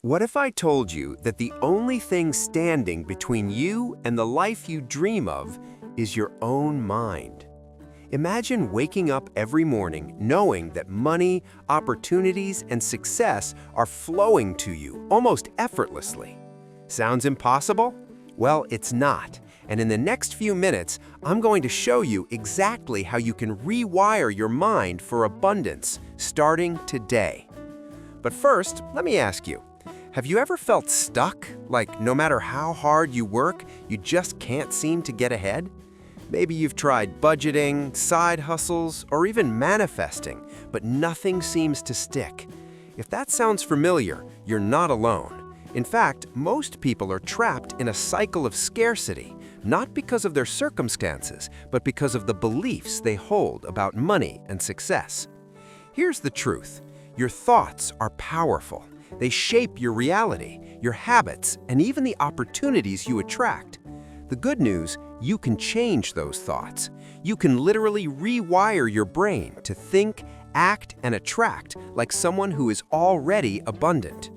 What if I told you that the only thing standing between you and the life you dream of is your own mind? Imagine waking up every morning knowing that money, opportunities, and success are flowing to you almost effortlessly. Sounds impossible? Well, it's not. And in the next few minutes, I'm going to show you exactly how you can rewire your mind for abundance starting today. But first, let me ask you, have you ever felt stuck? Like no matter how hard you work, you just can't seem to get ahead? Maybe you've tried budgeting, side hustles, or even manifesting, but nothing seems to stick. If that sounds familiar, you're not alone. In fact, most people are trapped in a cycle of scarcity, not because of their circumstances, but because of the beliefs they hold about money and success. Here's the truth. Your thoughts are powerful. They shape your reality, your habits, and even the opportunities you attract. The good news, you can change those thoughts. You can literally rewire your brain to think, act, and attract like someone who is already abundant.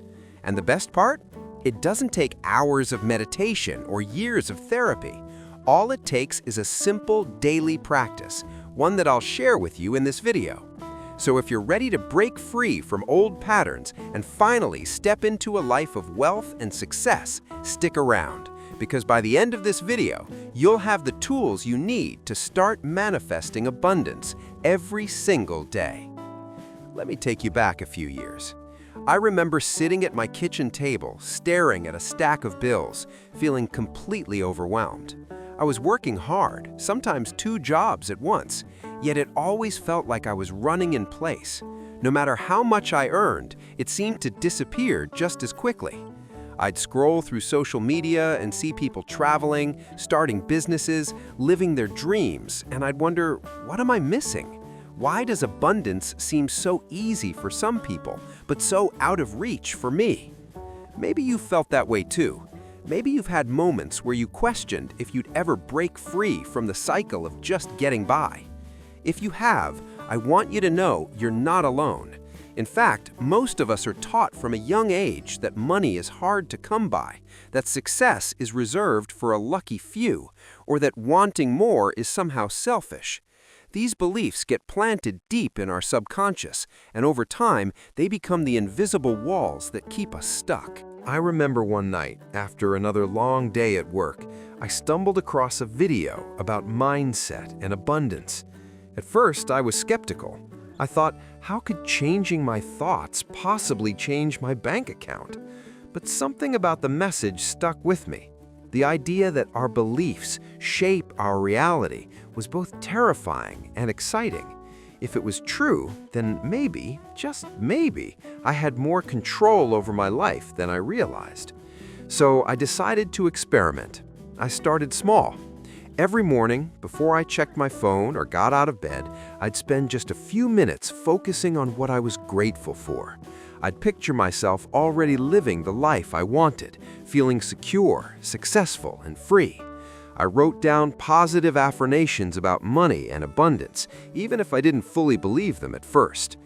And the best part? It doesn't take hours of meditation or years of therapy. All it takes is a simple daily practice, one that I'll share with you in this video. So if you're ready to break free from old patterns and finally step into a life of wealth and success, stick around. Because by the end of this video, you'll have the tools you need to start manifesting abundance every single day. Let me take you back a few years. I remember sitting at my kitchen table, staring at a stack of bills, feeling completely overwhelmed. I was working hard, sometimes 2 jobs at once, yet it always felt like I was running in place. No matter how much I earned, it seemed to disappear just as quickly. I'd scroll through social media and see people traveling, starting businesses, living their dreams, and I'd wonder, what am I missing? Why does abundance seem so easy for some people, but so out of reach for me? Maybe you felt that way too. Maybe you've had moments where you questioned if you'd ever break free from the cycle of just getting by. If you have, I want you to know you're not alone. In fact, most of us are taught from a young age that money is hard to come by, that success is reserved for a lucky few, or that wanting more is somehow selfish. These beliefs get planted deep in our subconscious, and over time, they become the invisible walls that keep us stuck. I remember one night, after another long day at work, I stumbled across a video about mindset and abundance. At first, I was skeptical. I thought, how could changing my thoughts possibly change my bank account? But something about the message stuck with me. The idea that our beliefs shape our reality was both terrifying and exciting. If it was true, then maybe, just maybe, I had more control over my life than I realized. So I decided to experiment. I started small. Every morning, before I checked my phone or got out of bed, I'd spend just a few minutes focusing on what I was grateful for. I'd picture myself already living the life I wanted, feeling secure, successful, and free. I wrote down positive affirmations about money and abundance, even if I didn't fully believe them at first.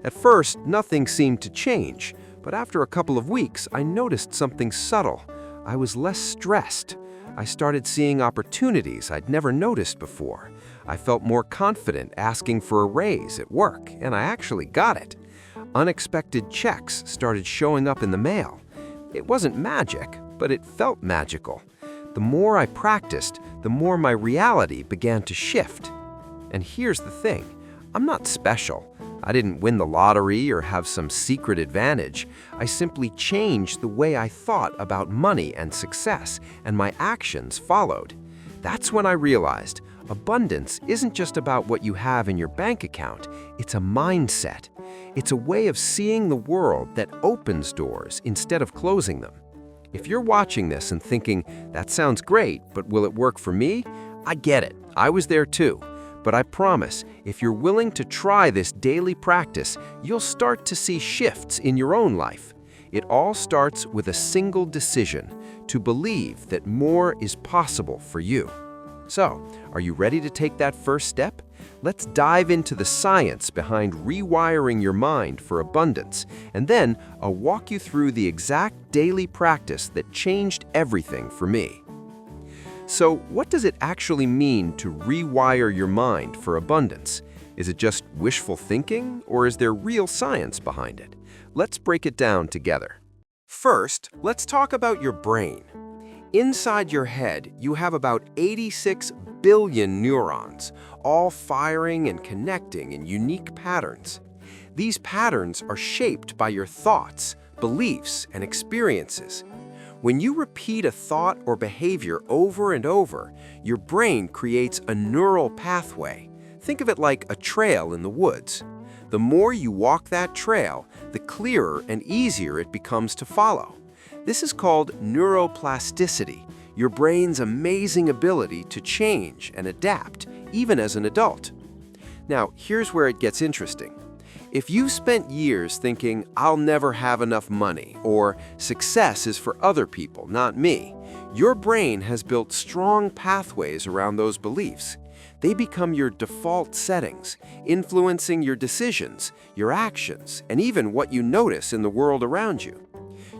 At first, nothing seemed to change, but after a couple of weeks, I noticed something subtle. I was less stressed. I started seeing opportunities I'd never noticed before. I felt more confident asking for a raise at work, and I actually got it. Unexpected checks started showing up in the mail. It wasn't magic, but it felt magical. The more I practiced, the more my reality began to shift. And here's the thing, I'm not special. I didn't win the lottery or have some secret advantage. I simply changed the way I thought about money and success, and my actions followed. That's when I realized abundance isn't just about what you have in your bank account, it's a mindset. It's a way of seeing the world that opens doors instead of closing them. If you're watching this and thinking, that sounds great, but will it work for me? I get it. I was there too. But I promise, if you're willing to try this daily practice, you'll start to see shifts in your own life. It all starts with a single decision, to believe that more is possible for you. So, are you ready to take that first step? Let's dive into the science behind rewiring your mind for abundance, and then I'll walk you through the exact daily practice that changed everything for me. So, what does it actually mean to rewire your mind for abundance? Is it just wishful thinking, or is there real science behind it? Let's break it down together. First, let's talk about your brain. Inside your head, you have about 86 billion neurons, all firing and connecting in unique patterns. These patterns are shaped by your thoughts, beliefs, and experiences. When you repeat a thought or behavior over and over, your brain creates a neural pathway. Think of it like a trail in the woods. The more you walk that trail, the clearer and easier it becomes to follow. This is called neuroplasticity, your brain's amazing ability to change and adapt, even as an adult. Now, here's where it gets interesting. If you spent years thinking, "I'll never have enough money," or "success is for other people, not me," your brain has built strong pathways around those beliefs. They become your default settings, influencing your decisions, your actions, and even what you notice in the world around you.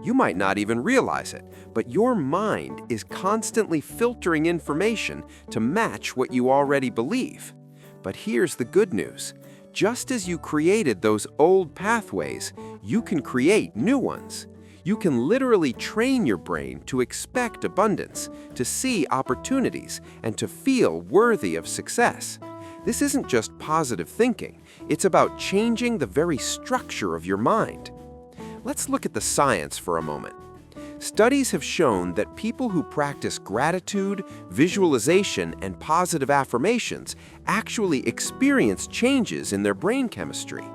You might not even realize it, but your mind is constantly filtering information to match what you already believe. But here's the good news. Just as you created those old pathways, you can create new ones. You can literally train your brain to expect abundance, to see opportunities, and to feel worthy of success. This isn't just positive thinking. It's about changing the very structure of your mind. Let's look at the science for a moment. Studies have shown that people who practice gratitude, visualization, and positive affirmations actually experience changes in their brain chemistry.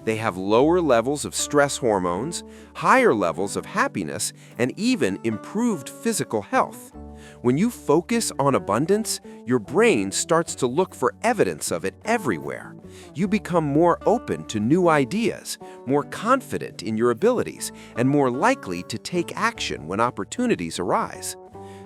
They have lower levels of stress hormones, higher levels of happiness, and even improved physical health. When you focus on abundance, your brain starts to look for evidence of it everywhere. You become more open to new ideas, more confident in your abilities, and more likely to take action when opportunities arise.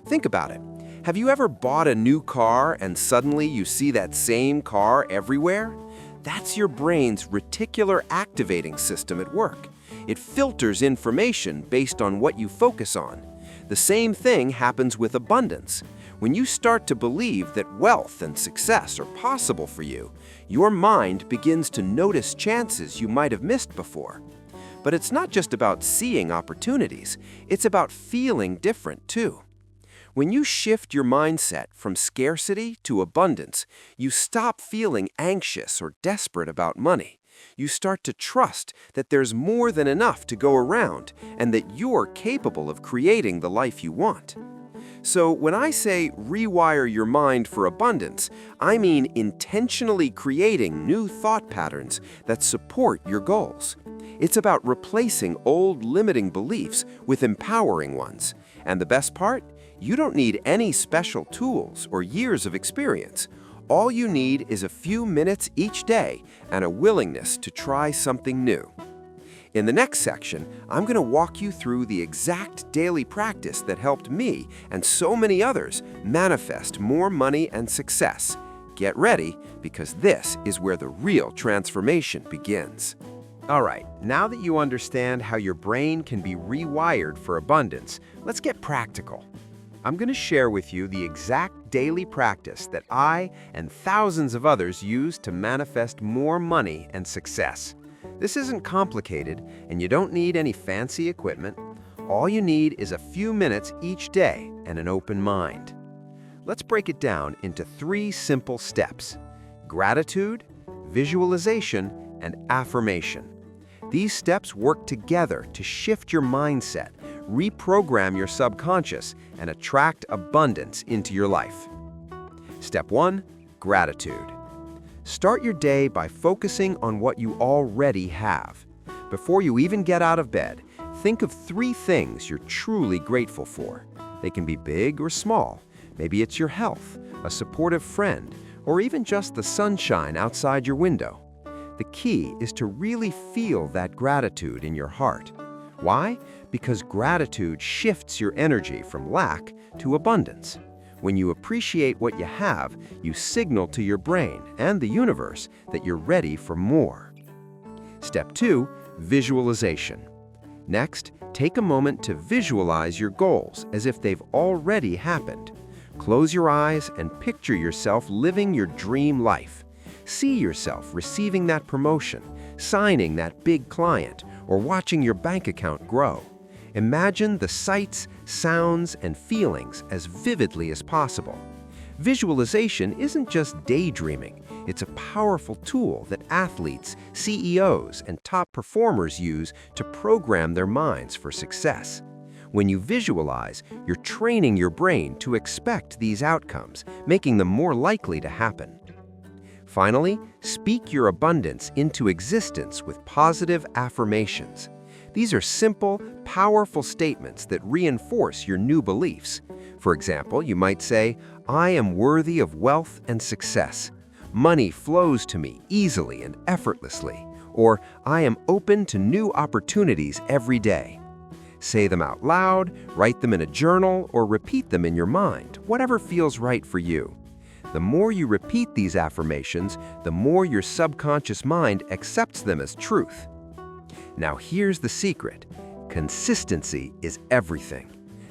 Think about it. Have you ever bought a new car and suddenly you see that same car everywhere? That's your brain's reticular activating system at work. It filters information based on what you focus on. The same thing happens with abundance. When you start to believe that wealth and success are possible for you, your mind begins to notice chances you might have missed before. But it's not just about seeing opportunities, it's about feeling different too. When you shift your mindset from scarcity to abundance, you stop feeling anxious or desperate about money. You start to trust that there's more than enough to go around and that you're capable of creating the life you want. So when I say rewire your mind for abundance, I mean intentionally creating new thought patterns that support your goals. It's about replacing old limiting beliefs with empowering ones. And the best part? You don't need any special tools or years of experience. All you need is a few minutes each day and a willingness to try something new. In the next section, I'm going to walk you through the exact daily practice that helped me and so many others manifest more money and success. Get ready, because this is where the real transformation begins. All right, now that you understand how your brain can be rewired for abundance, let's get practical. I'm going to share with you the exact daily practice that I and thousands of others use to manifest more money and success. This isn't complicated, and you don't need any fancy equipment. All you need is a few minutes each day and an open mind. Let's break it down into 3 simple steps: gratitude, visualization, and affirmation. These steps work together to shift your mindset, reprogram your subconscious, and attract abundance into your life. Step 1. Gratitude. Start your day by focusing on what you already have. Before you even get out of bed, think of 3 things you're truly grateful for. They can be big or small. Maybe it's your health, a supportive friend, or even just the sunshine outside your window. The key is to really feel that gratitude in your heart. Why? Because gratitude shifts your energy from lack to abundance. When you appreciate what you have, you signal to your brain and the universe that you're ready for more. Step 2, visualization. Next, take a moment to visualize your goals as if they've already happened. Close your eyes and picture yourself living your dream life. See yourself receiving that promotion, signing that big client, or watching your bank account grow. Imagine the sights, sounds, and feelings as vividly as possible. Visualization isn't just daydreaming. It's a powerful tool that athletes, CEOs, and top performers use to program their minds for success. When you visualize, you're training your brain to expect these outcomes, making them more likely to happen. Finally, speak your abundance into existence with positive affirmations. These are simple, powerful statements that reinforce your new beliefs. For example, you might say, "I am worthy of wealth and success. Money flows to me easily and effortlessly." Or, "I am open to new opportunities every day." Say them out loud, write them in a journal, or repeat them in your mind, whatever feels right for you. The more you repeat these affirmations, the more your subconscious mind accepts them as truth. Now here's the secret. Consistency is everything.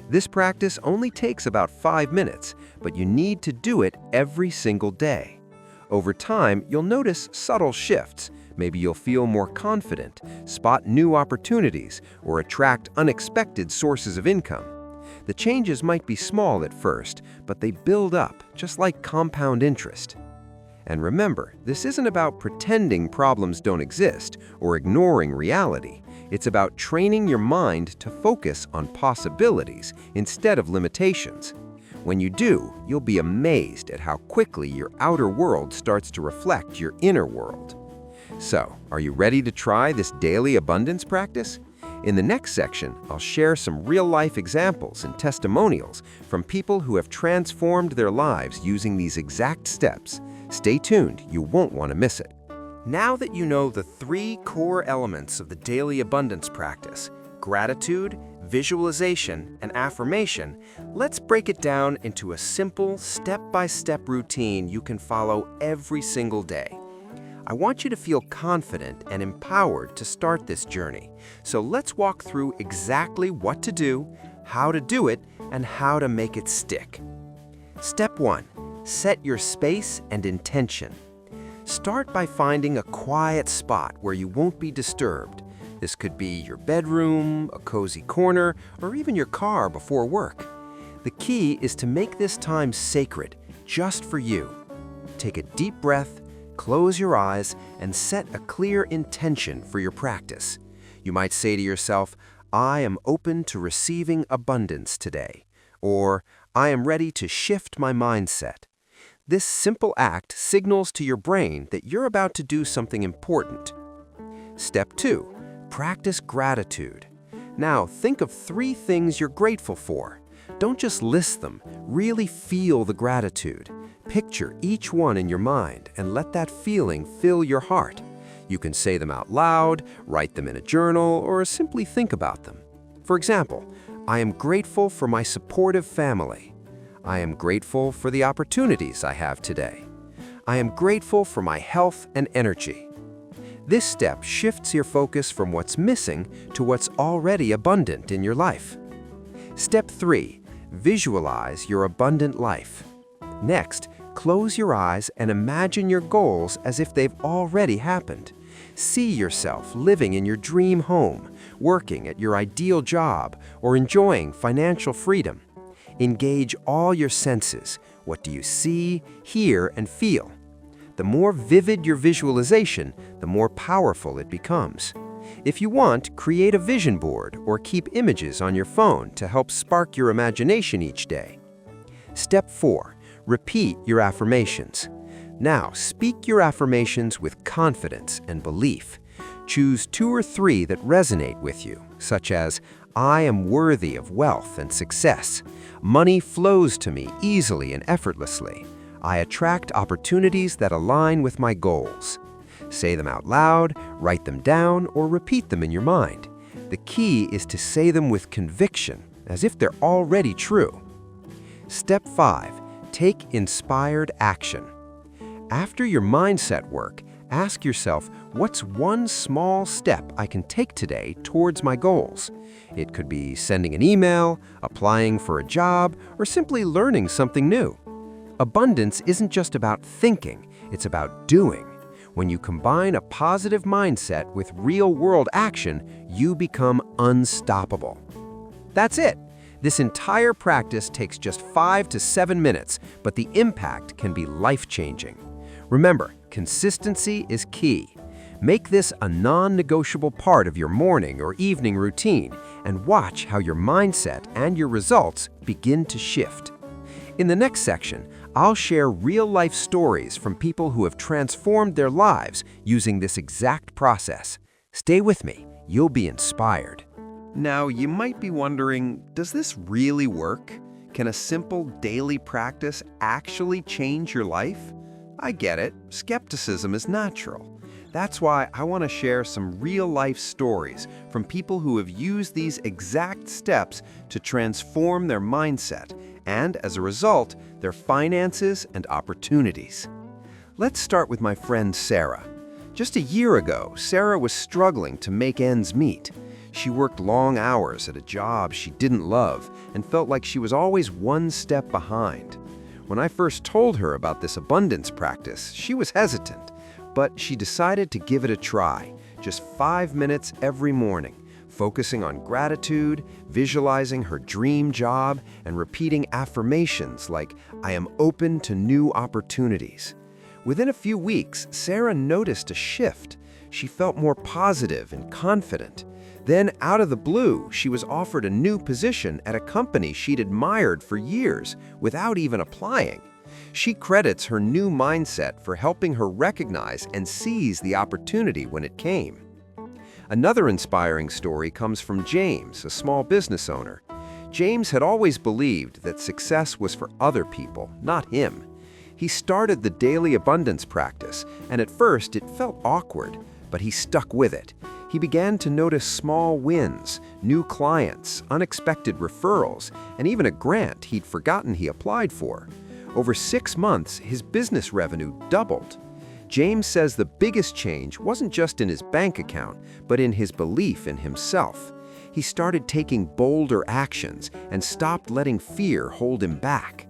This practice only takes about 5 minutes, but you need to do it every single day. Over time, you'll notice subtle shifts. Maybe you'll feel more confident, spot new opportunities, or attract unexpected sources of income. The changes might be small at first, but they build up, just like compound interest. And remember, this isn't about pretending problems don't exist or ignoring reality. It's about training your mind to focus on possibilities instead of limitations. When you do, you'll be amazed at how quickly your outer world starts to reflect your inner world. So, are you ready to try this daily abundance practice? In the next section, I'll share some real-life examples and testimonials from people who have transformed their lives using these exact steps. Stay tuned, you won't want to miss it. Now that you know the 3 core elements of the daily abundance practice, gratitude, visualization, and affirmation, let's break it down into a simple, step-by-step routine you can follow every single day. I want you to feel confident and empowered to start this journey. So let's walk through exactly what to do, how to do it, and how to make it stick. Step 1. Set your space and intention. Start by finding a quiet spot where you won't be disturbed. This could be your bedroom, a cozy corner, or even your car before work. The key is to make this time sacred, just for you. Take a deep breath, close your eyes, and set a clear intention for your practice. You might say to yourself, "I am open to receiving abundance today," or "I am ready to shift my mindset." This simple act signals to your brain that you're about to do something important. Step 2. Practice gratitude. Now, think of 3 things you're grateful for. Don't just list them, really feel the gratitude. Picture each one in your mind and let that feeling fill your heart. You can say them out loud, write them in a journal, or simply think about them. For example, "I am grateful for my supportive family." "I am grateful for the opportunities I have today." "I am grateful for my health and energy." This step shifts your focus from what's missing to what's already abundant in your life. Step 3. Visualize your abundant life. Next, close your eyes and imagine your goals as if they've already happened. See yourself living in your dream home, working at your ideal job, or enjoying financial freedom. Engage all your senses. What do you see, hear, and feel? The more vivid your visualization, the more powerful it becomes. If you want, create a vision board or keep images on your phone to help spark your imagination each day. Step 4. Repeat your affirmations. Now, speak your affirmations with confidence and belief. Choose 2 or 3 that resonate with you, such as, "I am worthy of wealth and success. Money flows to me easily and effortlessly. I attract opportunities that align with my goals." Say them out loud, write them down, or repeat them in your mind. The key is to say them with conviction, as if they're already true. Step 5. Take inspired action. After your mindset work, ask yourself, what's one small step I can take today towards my goals? It could be sending an email, applying for a job, or simply learning something new. Abundance isn't just about thinking, it's about doing. When you combine a positive mindset with real-world action, you become unstoppable. That's it. This entire practice takes just 5 to 7 minutes, but the impact can be life-changing. Remember, consistency is key. Make this a non-negotiable part of your morning or evening routine and watch how your mindset and your results begin to shift. In the next section, I'll share real-life stories from people who have transformed their lives using this exact process. Stay with me, you'll be inspired. Now, you might be wondering, does this really work? Can a simple daily practice actually change your life? I get it, skepticism is natural. That's why I want to share some real-life stories from people who have used these exact steps to transform their mindset and, as a result, their finances and opportunities. Let's start with my friend Sarah. Just a year ago, Sarah was struggling to make ends meet. She worked long hours at a job she didn't love and felt like she was always one step behind. When I first told her about this abundance practice, she was hesitant, but she decided to give it a try, just 5 minutes every morning, focusing on gratitude, visualizing her dream job, and repeating affirmations like, "I am open to new opportunities." Within a few weeks, Sarah noticed a shift. She felt more positive and confident. Then, out of the blue, she was offered a new position at a company she'd admired for years without even applying. She credits her new mindset for helping her recognize and seize the opportunity when it came. Another inspiring story comes from James, a small business owner. James had always believed that success was for other people, not him. He started the daily abundance practice, and at first it felt awkward, but he stuck with it. He began to notice small wins, new clients, unexpected referrals, and even a grant he'd forgotten he applied for. Over 6 months, his business revenue doubled. James says the biggest change wasn't just in his bank account, but in his belief in himself. He started taking bolder actions and stopped letting fear hold him back.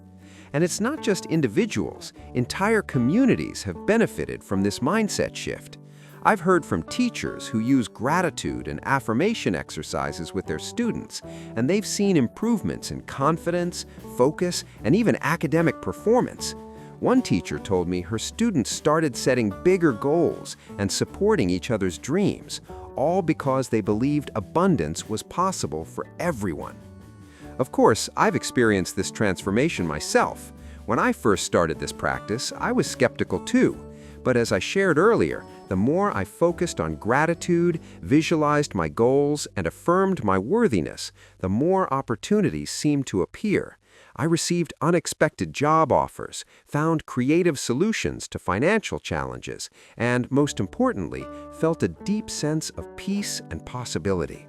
And it's not just individuals, entire communities have benefited from this mindset shift. I've heard from teachers who use gratitude and affirmation exercises with their students, and they've seen improvements in confidence, focus, and even academic performance. One teacher told me her students started setting bigger goals and supporting each other's dreams, all because they believed abundance was possible for everyone. Of course, I've experienced this transformation myself. When I first started this practice, I was skeptical too. But as I shared earlier, the more I focused on gratitude, visualized my goals, and affirmed my worthiness, the more opportunities seemed to appear. I received unexpected job offers, found creative solutions to financial challenges, and, most importantly, felt a deep sense of peace and possibility.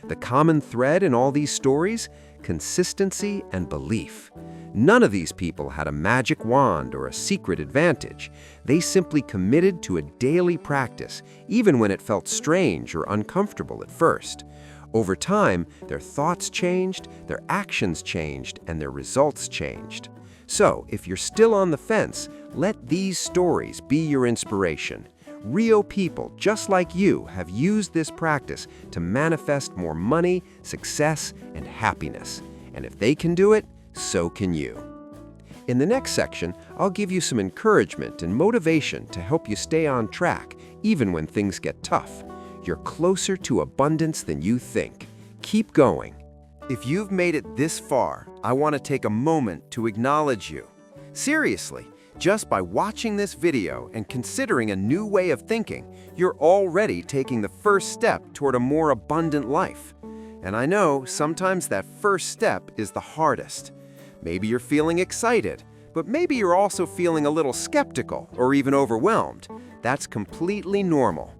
The common thread in all these stories? Consistency and belief. None of these people had a magic wand or a secret advantage. They simply committed to a daily practice, even when it felt strange or uncomfortable at first. Over time, their thoughts changed, their actions changed, and their results changed. So, if you're still on the fence, let these stories be your inspiration. Real people just like you have used this practice to manifest more money, success, and happiness. And if they can do it, so can you. In the next section, I'll give you some encouragement and motivation to help you stay on track, even when things get tough. You're closer to abundance than you think. Keep going. If you've made it this far, I want to take a moment to acknowledge you. Seriously, just by watching this video and considering a new way of thinking, you're already taking the first step toward a more abundant life. And I know sometimes that first step is the hardest. Maybe you're feeling excited, but maybe you're also feeling a little skeptical or even overwhelmed. That's completely normal.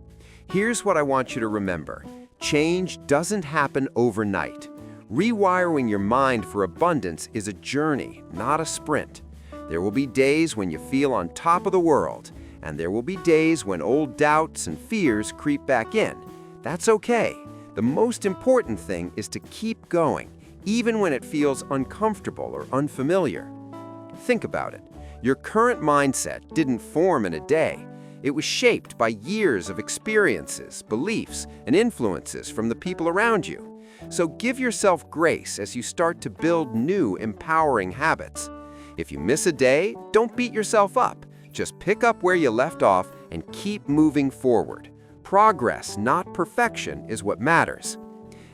Here's what I want you to remember. Change doesn't happen overnight. Rewiring your mind for abundance is a journey, not a sprint. There will be days when you feel on top of the world, and there will be days when old doubts and fears creep back in. That's okay. The most important thing is to keep going, even when it feels uncomfortable or unfamiliar. Think about it. Your current mindset didn't form in a day. It was shaped by years of experiences, beliefs, and influences from the people around you. So give yourself grace as you start to build new, empowering habits. If you miss a day, don't beat yourself up. Just pick up where you left off and keep moving forward. Progress, not perfection, is what matters.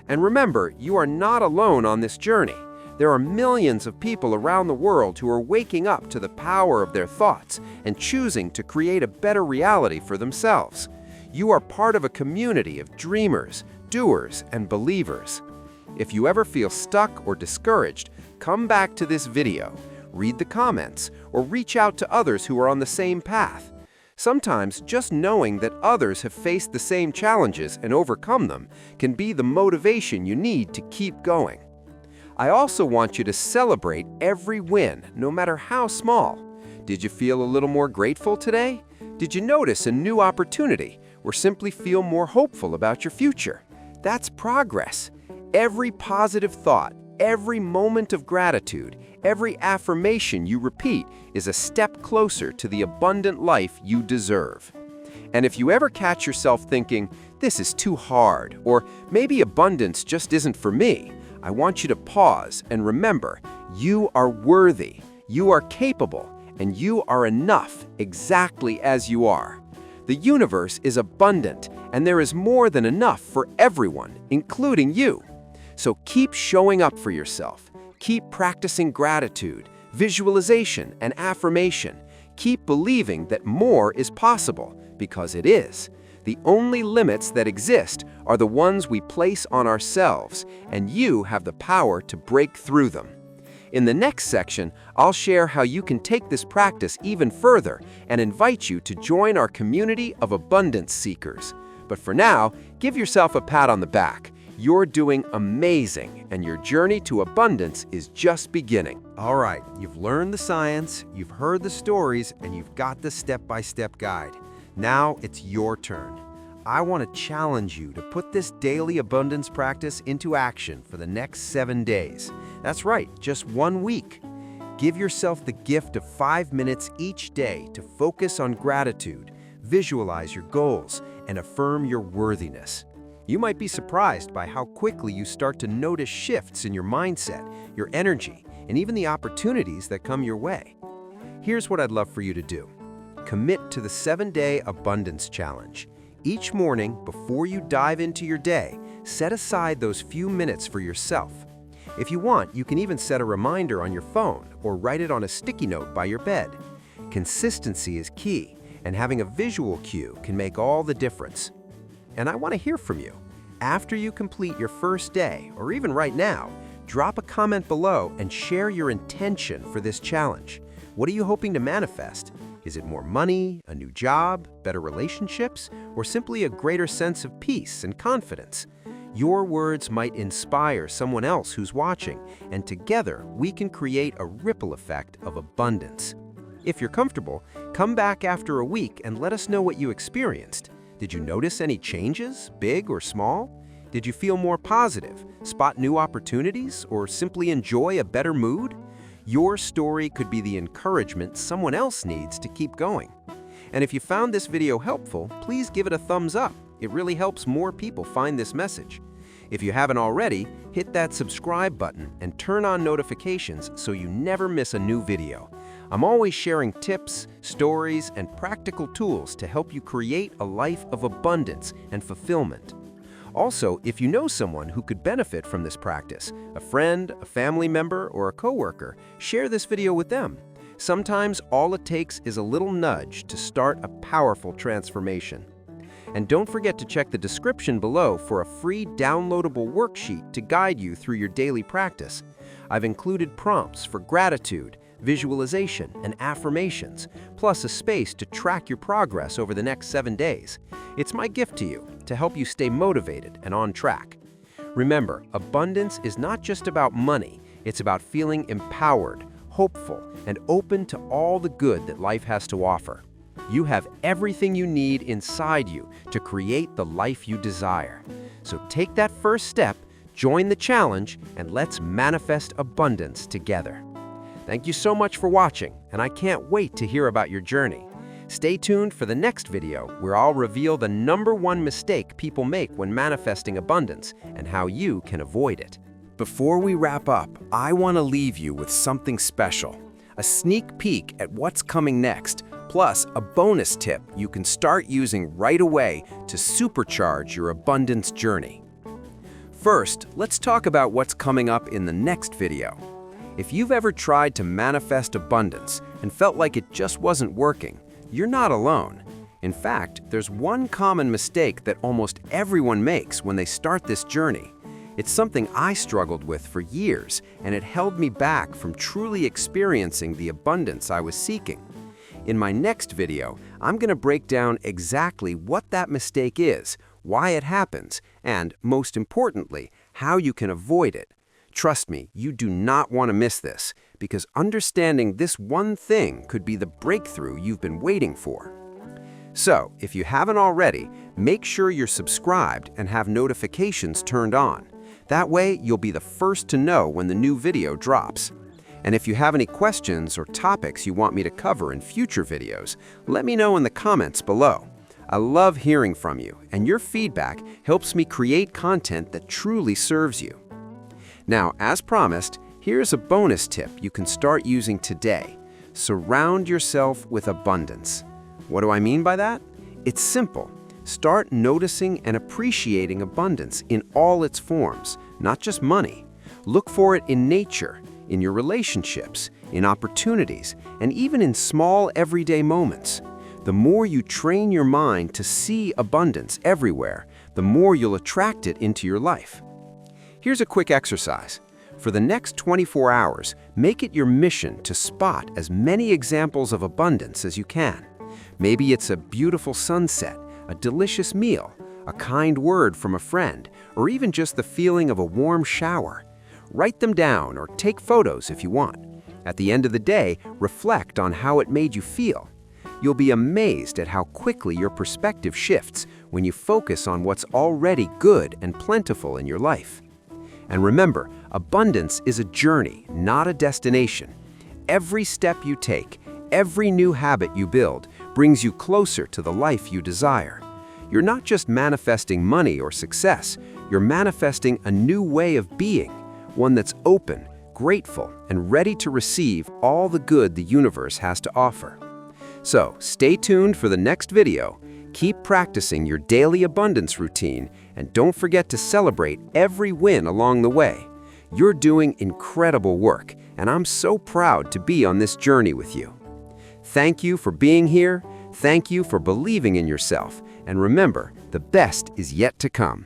And remember, you are not alone on this journey. There are millions of people around the world who are waking up to the power of their thoughts and choosing to create a better reality for themselves. You are part of a community of dreamers, doers, and believers. If you ever feel stuck or discouraged, come back to this video, read the comments, or reach out to others who are on the same path. Sometimes just knowing that others have faced the same challenges and overcome them can be the motivation you need to keep going. I also want you to celebrate every win, no matter how small. Did you feel a little more grateful today? Did you notice a new opportunity or simply feel more hopeful about your future? That's progress. Every positive thought, every moment of gratitude, every affirmation you repeat is a step closer to the abundant life you deserve. And if you ever catch yourself thinking, "This is too hard," or "Maybe abundance just isn't for me," I want you to pause and remember, you are worthy, you are capable, and you are enough exactly as you are. The universe is abundant, and there is more than enough for everyone, including you. So keep showing up for yourself. Keep practicing gratitude, visualization, and affirmation. Keep believing that more is possible, because it is. The only limits that exist are the ones we place on ourselves, and you have the power to break through them. In the next section, I'll share how you can take this practice even further and invite you to join our community of abundance seekers. But for now, give yourself a pat on the back. You're doing amazing, and your journey to abundance is just beginning. All right, you've learned the science, you've heard the stories, and you've got the step-by-step guide. Now it's your turn. I want to challenge you to put this daily abundance practice into action for the next 7 days. That's right, just 1 week. Give yourself the gift of 5 minutes each day to focus on gratitude, visualize your goals, and affirm your worthiness. You might be surprised by how quickly you start to notice shifts in your mindset, your energy, and even the opportunities that come your way. Here's what I'd love for you to do. Commit to the 7-day Abundance Challenge. Each morning, before you dive into your day, set aside those few minutes for yourself. If you want, you can even set a reminder on your phone or write it on a sticky note by your bed. Consistency is key, and having a visual cue can make all the difference. And I want to hear from you. After you complete your first day, or even right now, drop a comment below and share your intention for this challenge. What are you hoping to manifest? Is it more money, a new job, better relationships, or simply a greater sense of peace and confidence? Your words might inspire someone else who's watching, and together we can create a ripple effect of abundance. If you're comfortable, come back after a week and let us know what you experienced. Did you notice any changes, big or small? Did you feel more positive, spot new opportunities, or simply enjoy a better mood? Your story could be the encouragement someone else needs to keep going. And if you found this video helpful, please give it a thumbs up. It really helps more people find this message. If you haven't already, hit that subscribe button and turn on notifications so you never miss a new video. I'm always sharing tips, stories, and practical tools to help you create a life of abundance and fulfillment. Also, if you know someone who could benefit from this practice, a friend, a family member, or a coworker, share this video with them. Sometimes all it takes is a little nudge to start a powerful transformation. And don't forget to check the description below for a free downloadable worksheet to guide you through your daily practice. I've included prompts for gratitude, visualization, and affirmations, plus a space to track your progress over the next 7 days. It's my gift to you to help you stay motivated and on track. Remember, abundance is not just about money, it's about feeling empowered, hopeful, and open to all the good that life has to offer. You have everything you need inside you to create the life you desire. So take that first step, join the challenge, and let's manifest abundance together. Thank you so much for watching, and I can't wait to hear about your journey. Stay tuned for the next video where I'll reveal the #1 mistake people make when manifesting abundance and how you can avoid it. Before we wrap up, I want to leave you with something special. A sneak peek at what's coming next, plus a bonus tip you can start using right away to supercharge your abundance journey. First, let's talk about what's coming up in the next video. If you've ever tried to manifest abundance and felt like it just wasn't working, you're not alone. In fact, there's one common mistake that almost everyone makes when they start this journey. It's something I struggled with for years, and it held me back from truly experiencing the abundance I was seeking. In my next video, I'm going to break down exactly what that mistake is, why it happens, and, most importantly, how you can avoid it. Trust me, you do not want to miss this, because understanding this one thing could be the breakthrough you've been waiting for. So, if you haven't already, make sure you're subscribed and have notifications turned on. That way, you'll be the first to know when the new video drops. And if you have any questions or topics you want me to cover in future videos, let me know in the comments below. I love hearing from you, and your feedback helps me create content that truly serves you. Now, as promised, here's a bonus tip you can start using today. Surround yourself with abundance. What do I mean by that? It's simple. Start noticing and appreciating abundance in all its forms, not just money. Look for it in nature, in your relationships, in opportunities, and even in small everyday moments. The more you train your mind to see abundance everywhere, the more you'll attract it into your life. Here's a quick exercise. For the next 24 hours, make it your mission to spot as many examples of abundance as you can. Maybe it's a beautiful sunset, a delicious meal, a kind word from a friend, or even just the feeling of a warm shower. Write them down or take photos if you want. At the end of the day, reflect on how it made you feel. You'll be amazed at how quickly your perspective shifts when you focus on what's already good and plentiful in your life. And remember, abundance is a journey, not a destination. Every step you take, every new habit you build, brings you closer to the life you desire. You're not just manifesting money or success, you're manifesting a new way of being, one that's open, grateful, and ready to receive all the good the universe has to offer. So, stay tuned for the next video. Keep practicing your daily abundance routine, and don't forget to celebrate every win along the way. You're doing incredible work, and I'm so proud to be on this journey with you. Thank you for being here, thank you for believing in yourself, and remember, the best is yet to come.